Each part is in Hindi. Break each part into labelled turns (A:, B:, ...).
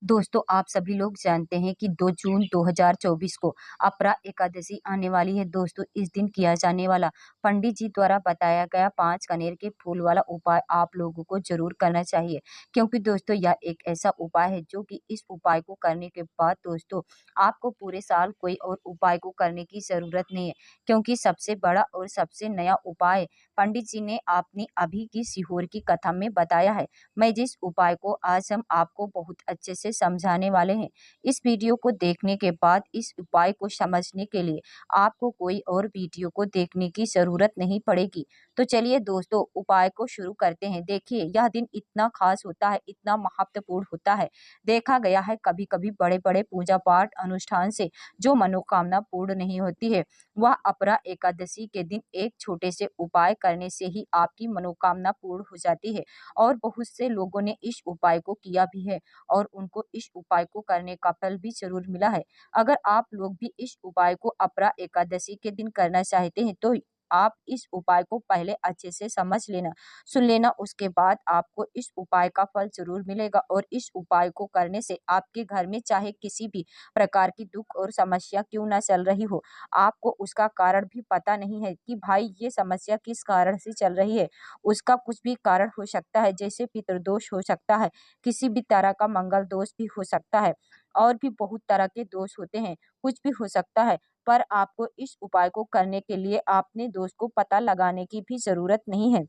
A: दोस्तों, आप सभी लोग जानते हैं कि 2 जून 2024 को अपरा एकादशी आने वाली है। दोस्तों, इस दिन किया जाने वाला पंडित जी द्वारा बताया गया 5 कनेर के फूल वाला उपाय आप लोगों को ज़रूर करना चाहिए, क्योंकि दोस्तों यह एक ऐसा उपाय है जो कि इस उपाय को करने के बाद दोस्तों आपको पूरे साल कोई और उपाय को करने की ज़रूरत नहीं है, क्योंकि सबसे बड़ा और सबसे नया उपाय पंडित जी ने अपनी अभी की सीहोर की कथा में बताया है। मैं जिस उपाय को आज हम आपको बहुत अच्छे से समझाने वाले हैं, इस वीडियो को देखने के बाद इस उपाय को समझने के लिए आपको कोई और वीडियो को देखने की ज़रूरत नहीं पड़ेगी। तो चलिए दोस्तों, उपाय को शुरू करते हैं। देखिए, यह दिन इतना खास होता है, इतना महत्वपूर्ण होता है। देखा गया है कभी-कभी बड़े-बड़े पूजा पाठ अनुष्ठान से जो मनोकामना पूर्ण नहीं होती है, वह अपरा एकादशी के दिन एक छोटे से उपाय करने से ही आपकी मनोकामना पूर्ण हो जाती है। और बहुत से लोगों ने इस उपाय को किया भी है और उनको इस उपाय को करने का फल भी ज़रूर मिला है। अगर आप लोग भी इस उपाय को अपरा एकादशी के दिन करना चाहते हैं, तो आप इस उपाय को पहले अच्छे से समझ लेना, सुन लेना, उसके बाद आपको इस उपाय का फल ज़रूर मिलेगा और इस उपाय को करने से आपके घर में चाहे किसी भी प्रकार की दुःख और समस्या क्यों ना चल रही हो, आपको उसका कारण भी पता नहीं है कि भाई ये समस्या किस कारण से चल रही है। उसका कुछ भी कारण हो सकता है, जैसे पितृदोष हो सकता है, किसी भी तरह का मंगल दोष भी हो सकता है और भी बहुत तरह के दोष होते हैं, कुछ भी हो सकता है। पर आपको इस उपाय को करने के लिए अपने दोष को पता लगाने की भी ज़रूरत नहीं है।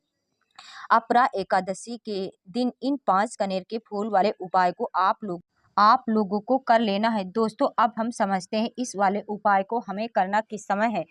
A: अपरा एकादशी के दिन इन 5 कनेर के फूल वाले उपाय को आप लोगों को कर लेना है। दोस्तों, अब हम समझते हैं इस वाले उपाय को हमें करना किस समय है।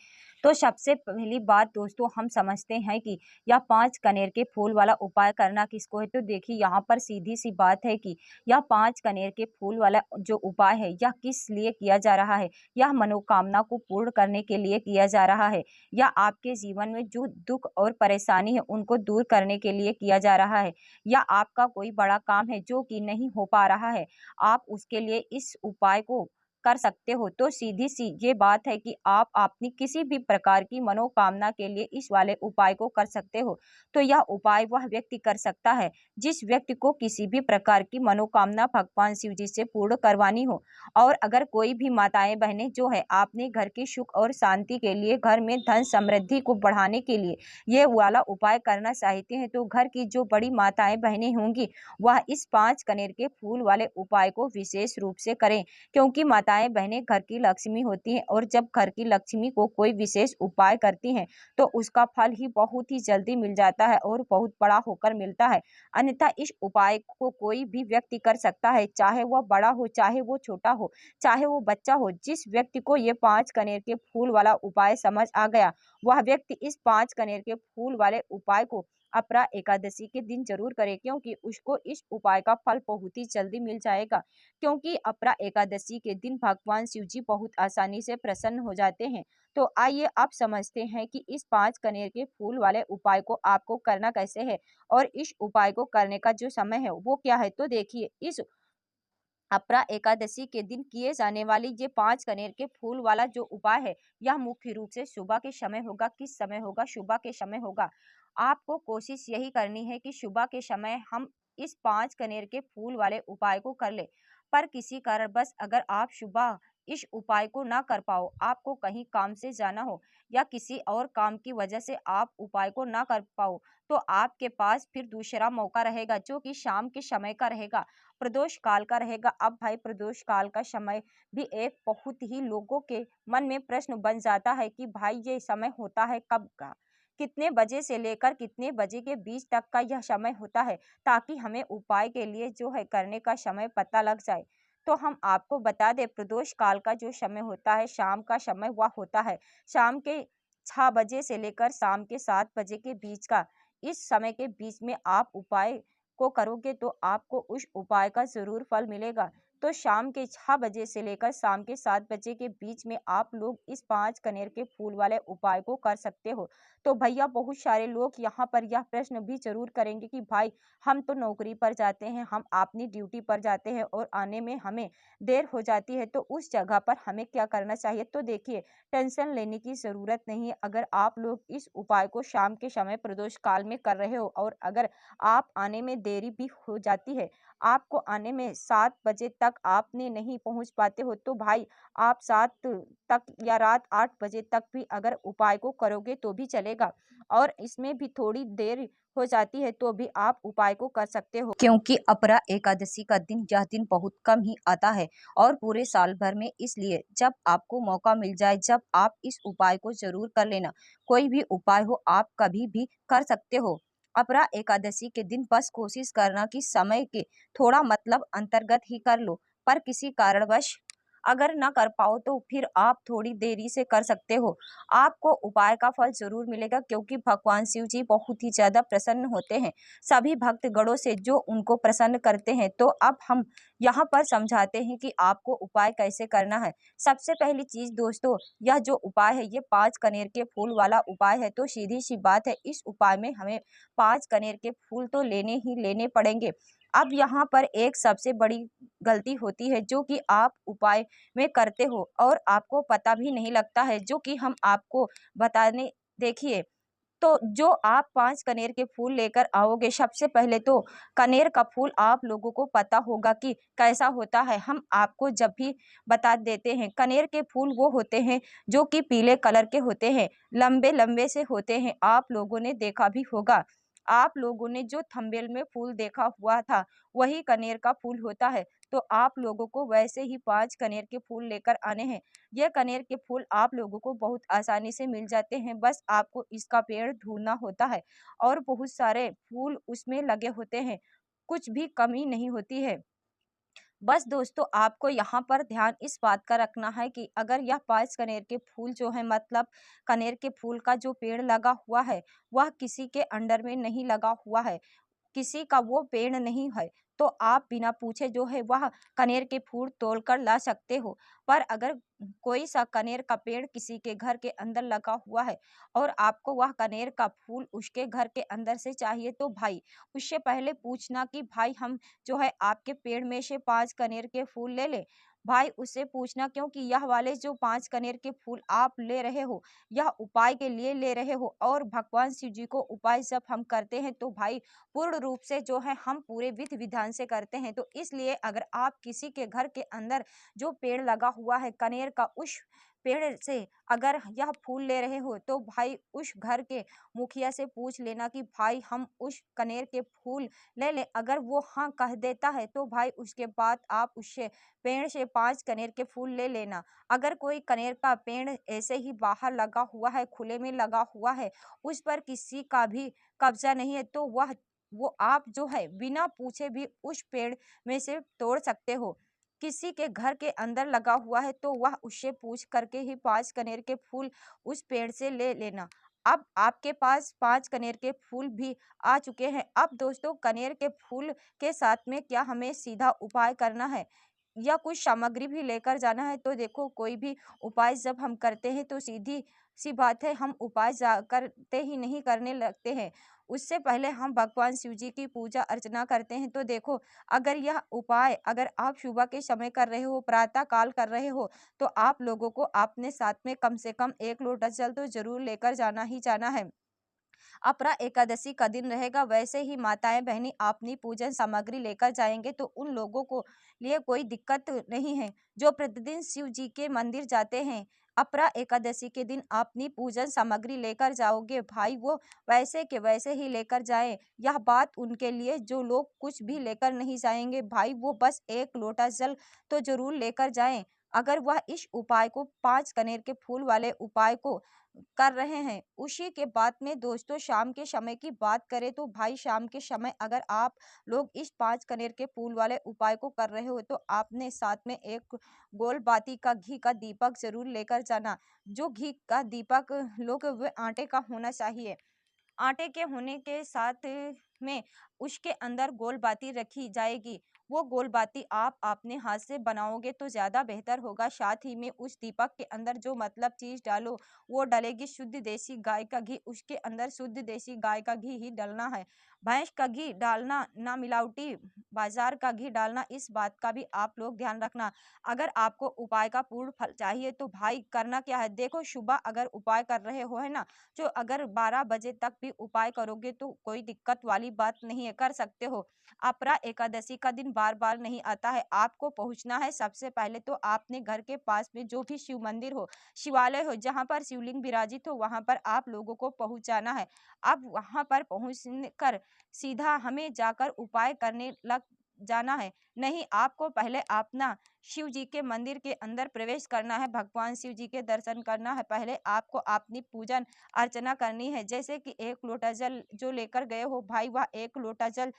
A: तो सबसे पहली बात दोस्तों, हम समझते हैं कि यह 5 कनेर के फूल वाला उपाय करना किसको है। तो देखिए, यहाँ पर सीधी-सी बात है कि यह 5 कनेर के फूल वाला जो उपाय है, यह किस लिए किया जा रहा है। यह मनोकामना को पूर्ण करने के लिए किया जा रहा है, या आपके जीवन में जो दुःख और परेशानी है, उनको दूर करने के लिए किया जा रहा है, या आपका कोई बड़ा काम है जो कि नहीं हो पा रहा है, आप उसके लिए इस उपाय को कर सकते हो। तो सीधी-सी ये बात है कि आप अपनी किसी भी प्रकार की मनोकामना के लिए इस वाले उपाय को कर सकते हो। तो यह उपाय वह व्यक्ति कर सकता है, जिस व्यक्ति को किसी भी प्रकार की मनोकामना भगवान शिव जी से पूर्ण करवानी हो। और अगर कोई भी माताएँ-बहनें जो है आपने घर की सुख और शांति के लिए, घर में धन समृद्धि को बढ़ाने के लिए ये वाला उपाय करना चाहती हैं, तो घर की जो बड़ी माताएँ-बहनें होंगी, वह इस 5 कनेर के फूल वाले उपाय को विशेष रूप से करें, क्योंकि माताएँ-बहनें घर की लक्ष्मी होती हैं और जब घर की लक्ष्मी को कोई विशेष उपाय करती हैं, तो उसका फल ही बहुत ही जल्दी मिल जाता है और बहुत बड़ा होकर मिलता है। अन्यथा इस उपाय को कोई भी व्यक्ति कर सकता है, चाहे वह बड़ा हो, चाहे वो छोटा हो, चाहे वो बच्चा हो। जिस व्यक्ति को ये 5 कनेर के फूल वाला उपाय समझ आ गया, वह व्यक्ति इस 5 कनेर के फूल वाले उपाय को अपरा एकादशी के दिन ज़रूर करे, क्योंकि उसको इस उपाय का फल बहुत ही जल्दी मिल जाएगा। क्योंकि अपरा एकादशी के दिन भगवान शिव जी बहुत आसानी से प्रसन्न हो जाते हैं। तो आइए अब समझते हैं कि इस 5 कनेर के फूल वाले उपाय को आपको करना कैसे है और इस उपाय को करने का जो समय है वो क्या है। तो देखिए, इस अपरा एकादशी के दिन किए जाने वाली ये 5 कनेर के फूल वाला जो उपाय है, यह मुख्य रूप से सुबह के समय होगा। किस समय होगा? सुबह के समय होगा। आपको कोशिश यही करनी है कि सुबह के समय हम इस 5 कनेर के फूल वाले उपाय को कर लें। पर किसी कारणवश अगर आप सुबह इस उपाय को ना कर पाओ, आपको कहीं काम से जाना हो या किसी और काम की वजह से आप उपाय को ना कर पाओ, तो आपके पास फिर दूसरा मौका रहेगा, जो कि शाम के समय का रहेगा, प्रदोष काल का रहेगा। अब भाई, प्रदोष काल का समय भी एक बहुत ही लोगों के मन में प्रश्न बन जाता है कि भाई ये समय होता है कब का, कितने बजे से लेकर कितने बजे के बीच तक का यह समय होता है, ताकि हमें उपाय के लिए जो है करने का समय पता लग जाए। तो हम आपको बता दें, प्रदोष काल का जो समय होता है, शाम का समय, वह होता है शाम के 6 बजे से लेकर शाम के 7 बजे के बीच का। इस समय के बीच में आप उपाय को करोगे तो आपको उस उपाय का ज़रूर फल मिलेगा। तो शाम के 6 बजे से लेकर शाम के 7 बजे के बीच में आप लोग इस 5 कनेर के फूल वाले उपाय को कर सकते हो। तो भैया, बहुत सारे लोग यहाँ पर यह प्रश्न भी ज़रूर करेंगे कि भाई, हम तो नौकरी पर जाते हैं, हम अपनी ड्यूटी पर जाते हैं और आने में हमें देर हो जाती है, तो उस जगह पर हमें क्या करना चाहिए? तो देखिए, टेंशन लेने की ज़रूरत नहीं है। अगर आप लोग इस उपाय को शाम के समय प्रदोष काल में कर रहे हो और अगर आप आने में देरी भी हो जाती है, आपको आने में 7 बजे तक आपने नहीं पहुँच पाते हो तो भाई आप 7 तक या रात 8 बजे तक भी अगर उपाय को करोगे तो भी चलेगा और इसमें भी थोड़ी देर हो जाती है तो भी आप उपाय को कर सकते हो, क्योंकि अपरा एकादशी का दिन यह दिन बहुत कम ही आता है और पूरे साल भर में, इसलिए जब आपको मौका मिल जाए जब आप इस उपाय को जरूर कर लेना। कोई भी उपाय हो आप कभी भी कर सकते हो। अपरा एकादशी के दिन बस कोशिश करना कि समय के थोड़ा मतलब अंतर्गत ही कर लो, पर किसी कारणवश अगर ना कर पाओ तो फिर आप थोड़ी देरी से कर सकते हो। आपको उपाय का फल जरूर मिलेगा क्योंकि भगवान शिव जी बहुत ही ज्यादा प्रसन्न होते हैं सभी भक्तगणों से जो उनको प्रसन्न करते हैं। तो अब हम यहाँ पर समझाते हैं कि आपको उपाय कैसे करना है। सबसे पहली चीज दोस्तों, यह जो उपाय है ये 5 कनेर के फूल वाला उपाय है। तो सीधी सी बात है, इस उपाय में हमें 5 कनेर के फूल तो लेने ही लेने पड़ेंगे। अब यहाँ पर एक सबसे बड़ी गलती होती है जो कि आप उपाय में करते हो और आपको पता भी नहीं लगता है, जो कि हम आपको बताने, देखिए, तो जो आप 5 कनेर के फूल लेकर आओगे, सबसे पहले तो कनेर का फूल आप लोगों को पता होगा कि कैसा होता है। हम आपको जब भी बता देते हैं, कनेर के फूल वो होते हैं जो कि पीले कलर के होते हैं, लंबे लंबे से होते हैं। आप लोगों ने देखा भी होगा, आप लोगों ने जो थंबनेल में फूल देखा हुआ था वही कनेर का फूल होता है। तो आप लोगों को वैसे ही 5 कनेर के फूल लेकर आने हैं। ये कनेर के फूल आप लोगों को बहुत आसानी से मिल जाते हैं, बस आपको इसका पेड़ ढूंढना होता है और बहुत सारे फूल उसमें लगे होते हैं, कुछ भी कमी नहीं होती है। बस दोस्तों आपको यहाँ पर ध्यान इस बात का रखना है कि अगर यह 5 कनेर के फूल जो है, मतलब कनेर के फूल का जो पेड़ लगा हुआ है वह किसी के अंडर में नहीं लगा हुआ है, किसी का वो पेड़ नहीं है, तो आप बिना पूछे जो है वह कनेर के फूल तोड़ कर ला सकते हो। पर अगर कोई सा कनेर का पेड़ किसी के घर के अंदर लगा हुआ है और आपको वह कनेर का फूल उसके घर के अंदर से चाहिए, तो भाई उससे पहले पूछना कि भाई हम जो है आपके पेड़ में से 5 कनेर के फूल ले ले। भाई उससे पूछना, क्योंकि यह वाले जो 5 कनेर के फूल आप ले रहे हो यह उपाय के लिए ले रहे हो और भगवान शिव जी को उपाय जब हम करते हैं तो भाई पूर्ण रूप से जो है हम पूरे विधि विधान से करते हैं। तो इसलिए अगर आप किसी के घर के अंदर जो पेड़ लगा हुआ है कनेर का, उस पेड़ से अगर यह फूल ले रहे हो तो भाई उस घर के मुखिया से पूछ लेना कि भाई हम उस कनेर के फूल ले लें। अगर वो हाँ कह देता है तो भाई उसके बाद आप उससे पेड़ से 5 कनेर के फूल ले लेना। अगर कोई कनेर का पेड़ ऐसे ही बाहर लगा हुआ है, खुले में लगा हुआ है, उस पर किसी का भी कब्जा नहीं है, तो वो आप जो है बिना पूछे भी उस पेड़ में से तोड़ सकते हो। किसी के घर के अंदर लगा हुआ है तो वह उससे पूछ करके ही 5 कनेर के फूल उस पेड़ से ले लेना। अब आपके पास 5 कनेर के फूल भी आ चुके हैं। अब दोस्तों कनेर के फूल के साथ में क्या हमें सीधा उपाय करना है या कुछ सामग्री भी लेकर जाना है? तो देखो, कोई भी उपाय जब हम करते हैं तो सीधी सी बात है, हम उपाय करते ही नहीं करने लगते हैं, उससे पहले हम भगवान शिव जी की पूजा अर्चना करते हैं। तो देखो, अगर यह उपाय अगर आप सुबह के समय कर रहे हो, प्रातः काल कर रहे हो, तो आप लोगों को अपने साथ में कम से कम 1 लोटा जल तो जरूर लेकर जाना ही जाना है। अपरा एकादशी का दिन रहेगा, वैसे ही माताएं बहनें अपनी पूजन सामग्री लेकर जाएंगे तो उन लोगों को लिए कोई दिक्कत नहीं है जो प्रतिदिन शिव जी के मंदिर जाते हैं। अपरा एकादशी के दिन अपनी पूजन सामग्री लेकर जाओगे भाई, वो वैसे के वैसे ही लेकर जाएं। यह बात उनके लिए जो लोग कुछ भी लेकर नहीं जाएंगे भाई, वो बस 1 लोटा जल तो जरूर लेकर जाएं। अगर वह इस उपाय को 5 कनेर के फूल वाले उपाय को कर रहे हैं। उसी के बाद में दोस्तों शाम के समय की बात करें तो भाई शाम के समय अगर आप लोग इस 5 कनेर के फूल वाले उपाय को कर रहे हो तो आपने साथ में एक गोल बाती का घी का दीपक जरूर लेकर जाना। जो घी का दीपक लोग वो आटे का होना चाहिए। आटे के होने के साथ में उसके अंदर गोल बाती रखी जाएगी। वो गोल बाती आप अपने हाथ से बनाओगे तो ज़्यादा बेहतर होगा। साथ ही में उस दीपक के अंदर जो मतलब चीज़ डालो वो डलेगी शुद्ध देसी गाय का घी, उसके अंदर शुद्ध देसी गाय का घी ही डलना है।
B: भैंस का घी डालना, ना मिलावटी बाजार का घी डालना, इस बात का भी आप लोग ध्यान रखना। अगर आपको उपाय का पूर्ण फल चाहिए तो भाई करना क्या है, देखो सुबह अगर उपाय कर रहे हो है ना, जो अगर 12 बजे तक भी उपाय करोगे तो कोई दिक्कत वाली बात नहीं है, कर सकते हो। अपरा एकादशी का दिन बार बार नहीं आता है, आपको पहुंचना है सबसे पहले तो आपने घर के पास में जो भी शिव मंदिर हो, शिवालय हो, जहां पर शिवलिंग विराजित हो, वहां पर आप लोगों को पहुंचाना है। अब वहां पर पहुंच कर सीधा हमें जाकर उपाय करने लग जाना है। नहीं, आपको पहले अपना शिव जी के मंदिर के अंदर प्रवेश करना है, भगवान शिव जी के दर्शन करना है। पहले आपको अपनी पूजन अर्चना करनी है, जैसे कि 1 लोटा जल जो लेकर गए हो भाई, वह 1 लोटा जल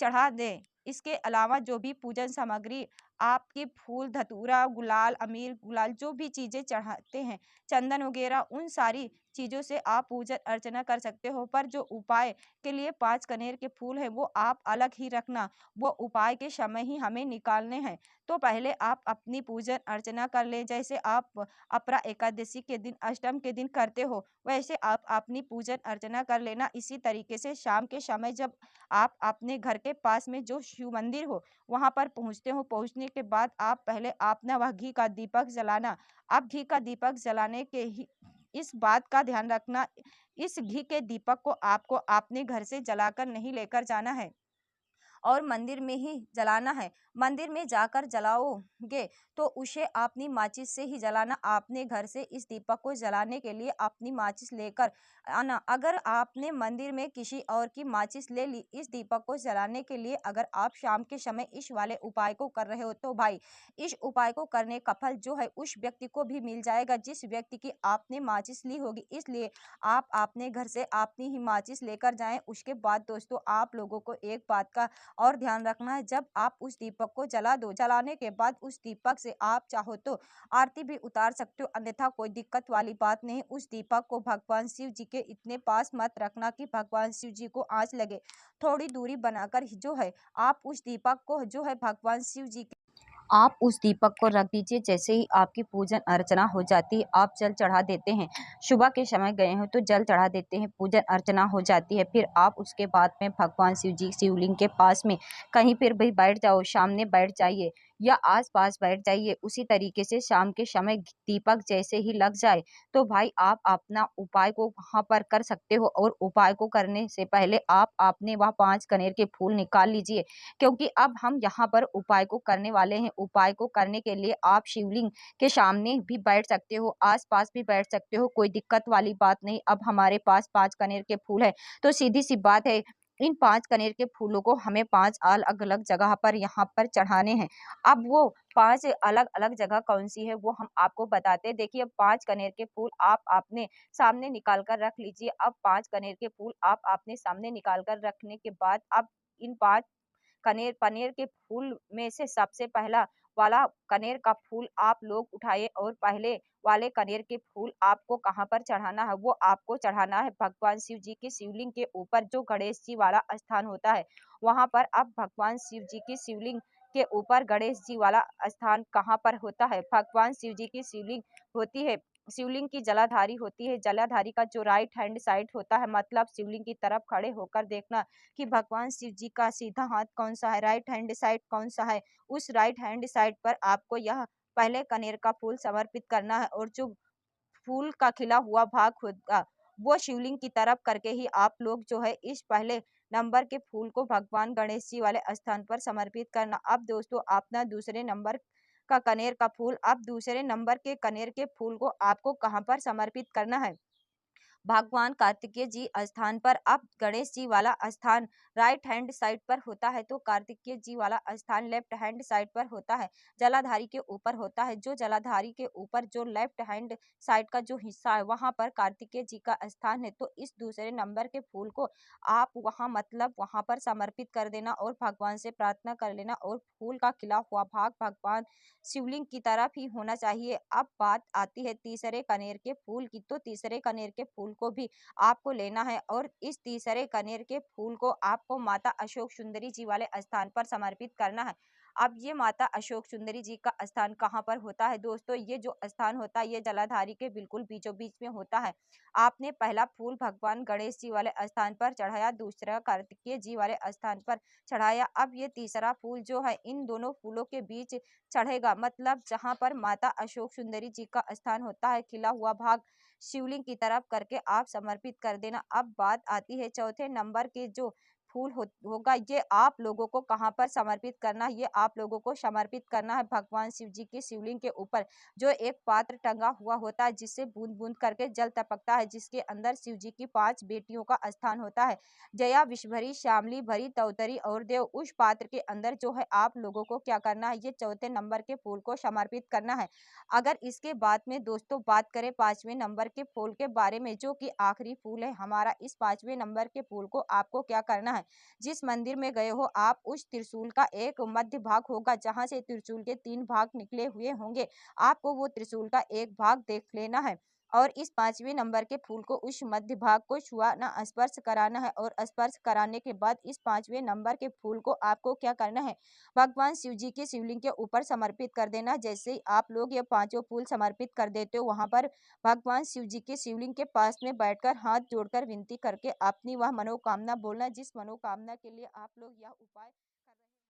B: चढ़ा दें। इसके अलावा जो भी पूजन सामग्री आपके फूल, धतूरा, गुलाल, अमीर गुलाल, जो भी चीज़ें चढ़ाते हैं, चंदन वगैरह, उन सारी चीज़ों से आप पूजन अर्चना कर सकते हो। पर जो उपाय के लिए 5 कनेर के फूल हैं, वो आप अलग ही रखना, वो उपाय के समय ही हमें निकालने हैं। तो पहले आप अपनी पूजन अर्चना कर लें, जैसे आप अपरा एकादशी के दिन, अष्टम के दिन करते हो, वैसे आप अपनी पूजन अर्चना कर लेना। इसी तरीके से शाम के समय जब आप अपने घर के पास में जो शिव मंदिर हो, वहां पर पहुंचते हो, पहुंचने के बाद आप पहले अपना वह घी का दीपक जलाना। अब घी का दीपक जलाने के ही इस बात का ध्यान रखना, इस घी के दीपक को आपको अपने घर से जलाकर नहीं लेकर जाना है और मंदिर में ही जलाना है। मंदिर में जाकर जलाओगे तो उसे अपनी माचिस से ही जलाना। आपने घर से इस दीपक को जलाने के लिए अपनी माचिस लेकर आना। अगर आपने मंदिर में किसी और की माचिस ले ली इस दीपक को जलाने के लिए, अगर आप शाम के समय इस वाले उपाय को कर रहे हो, तो भाई इस उपाय को करने का फल जो है उस व्यक्ति को भी मिल जाएगा जिस व्यक्ति की आपने माचिस ली होगी। इसलिए आप अपने घर से अपनी ही माचिस लेकर जाएं। उसके बाद दोस्तों, आप लोगों को एक बात का और ध्यान रखना है, जब आप उस दीपक को जला दो, जलाने के बाद उस दीपक से आप चाहो तो आरती भी उतार सकते हो, अन्यथा कोई दिक्कत वाली बात नहीं। उस दीपक को भगवान शिव जी के इतने पास मत रखना कि भगवान शिव जी को आंच लगे। थोड़ी दूरी बनाकर ही जो है आप उस दीपक को जो है भगवान शिव जी
A: आप उस दीपक को रख दीजिए। जैसे ही आपकी पूजन अर्चना हो जाती है, आप जल चढ़ा देते हैं। सुबह के समय गए हो तो जल चढ़ा देते हैं, पूजन अर्चना हो जाती है। फिर आप उसके बाद में भगवान शिव जी शिवलिंग के पास में कहीं पर भी बैठ जाओ, सामने बैठ जाइए या आस-पास बैठ जाइए। उसी तरीके से शाम के समय दीपक जैसे ही लग जाए, तो भाई आप अपना उपाय को वहाँ पर कर सकते हो। और उपाय को करने से पहले आप अपने वह 5 कनेर के फूल निकाल लीजिए, क्योंकि अब हम यहाँ पर उपाय को करने वाले हैं। उपाय को करने के लिए आप शिवलिंग के सामने भी बैठ सकते हो, आस-पास भी बैठ सकते हो, कोई दिक्कत वाली बात नहीं। अब हमारे पास 5 कनेर के फूल हैं, तो सीधी-सी बात है, इन 5 कनेर के फूलों को हमें 5 अलग-अलग जगह पर यहाँ पर चढ़ाने हैं। अब वो 5 अलग-अलग जगह कौन-सी है वो हम आपको बताते हैं। देखिए, अब 5 कनेर के फूल आप अपने सामने निकाल कर रख लीजिए। अब 5 कनेर के फूल आप अपने सामने निकाल कर रखने के बाद अब इन 5 कनेर के फूल में से सबसे पहला वाला कनेर का फूल आप लोग उठाइए और पहले वाले कनेर के फूल आपको कहाँ पर चढ़ाना है, वो आपको चढ़ाना है भगवान शिव जी की शिवलिंग के ऊपर, जो गणेश जी वाला स्थान होता है। वहाँ पर अब भगवान शिव जी की शिवलिंग के ऊपर गणेश जी वाला स्थान कहाँ पर होता है? भगवान शिव जी की शिवलिंग होती है, शिवलिंग की जलाधारी होती है। जलाधारी का जो राइट हैंड साइड होता है, मतलब शिवलिंग की तरफ खड़े होकर देखना कि भगवान शिव जी का सीधा हाथ कौन-सा है, राइट हैंड साइड कौन-सा है। उस राइट हैंड साइड पर आपको यह पहले कनेर का फूल समर्पित करना है और जो फूल का खिला हुआ भाग होगा, वो शिवलिंग की तरफ करके ही आप लोग जो है इस पहले नंबर के फूल को भगवान गणेश जी वाले स्थान पर समर्पित करना। अब दोस्तों, अपना दूसरे नंबर का कनेर का फूल, अब दूसरे नंबर के कनेर के फूल को आपको कहाँ पर समर्पित करना है? भगवान कार्तिकेय जी स्थान पर। अब गणेश जी वाला स्थान राइट हैंड साइड पर होता है, तो कार्तिकेय जी वाला स्थान लेफ्ट हैंड साइड पर होता है, जलाधारी के ऊपर होता है। जो जलाधारी के ऊपर जो लेफ्ट हैंड साइड का जो हिस्सा है, वहां पर कार्तिकेय जी का स्थान है। तो इस दूसरे नंबर के फूल को आप वहां मतलब वहां पर समर्पित कर देना और भगवान से प्रार्थना कर लेना, और फूल का खिला हुआ भाग भगवान शिवलिंग की तरफ ही होना चाहिए। अब बात आती है तीसरे कनेर के फूल की, तो तीसरे कनेर के फूल को भी आपको लेना है और इस तीसरे कनेर के फूल को आपको माता अशोक सुंदरी जी वाले स्थान पर समर्पित करना है।
B: अब ये माता अशोक सुंदरी जी का स्थान कहाँ पर होता है दोस्तों? ये जो स्थान होता है ये जलाधारी के बिल्कुल बीचों-बीच में होता है। आपने पहला फूल भगवान गणेश जी वाले स्थान पर चढ़ाया, दूसरा कार्तिकेय जी वाले स्थान पर चढ़ाया। अब ये तीसरा फूल जो है इन दोनों फूलों के बीच चढ़ेगा, मतलब जहाँ पर माता अशोक सुंदरी जी का स्थान होता है, खिला हुआ भाग शिवलिंग की तरफ करके आप समर्पित कर देना। अब बात आती है चौथे नंबर के जो फूल होगा, ये आप लोगों को कहाँ पर समर्पित करना है? ये आप लोगों को समर्पित करना है भगवान शिव जी की शिवलिंग के ऊपर जो एक पात्र टंगा हुआ होता है, जिससे बूंद बूंद करके जल टपकता है, जिसके अंदर शिव जी की 5 बेटियों का स्थान होता है, जया, विषभरी, श्यामली, भरी, तौतरी और देव। उस पात्र के अंदर जो है आप लोगों को क्या करना है, ये चौथे नंबर के फूल को समर्पित करना है। अगर इसके बाद में दोस्तों बात करें 5वें नंबर के फूल के बारे में, जो कि आखिरी फूल है हमारा, इस 5वें नंबर के फूल को आपको क्या करना है, जिस मंदिर में गए हो आप, उस त्रिशूल का एक मध्य भाग होगा जहाँ से त्रिशूल के 3 भाग निकले हुए होंगे, आपको वो त्रिशूल का एक भाग देख लेना है और इस 5वें नंबर के फूल को उस मध्य भाग को छुआना, स्पर्श कराना है और स्पर्श कराने के बाद इस 5वें नंबर के फूल को आपको क्या करना है, भगवान शिव जी के शिवलिंग के ऊपर समर्पित कर देना। जैसे ही आप लोग ये पाँचों फूल समर्पित कर देते हो, वहाँ पर भगवान शिव जी के शिवलिंग के पास में बैठकर हाथ जोड़कर विनती करके अपनी वह मनोकामना बोलना, जिस मनोकामना के लिए आप लोग यह उपाय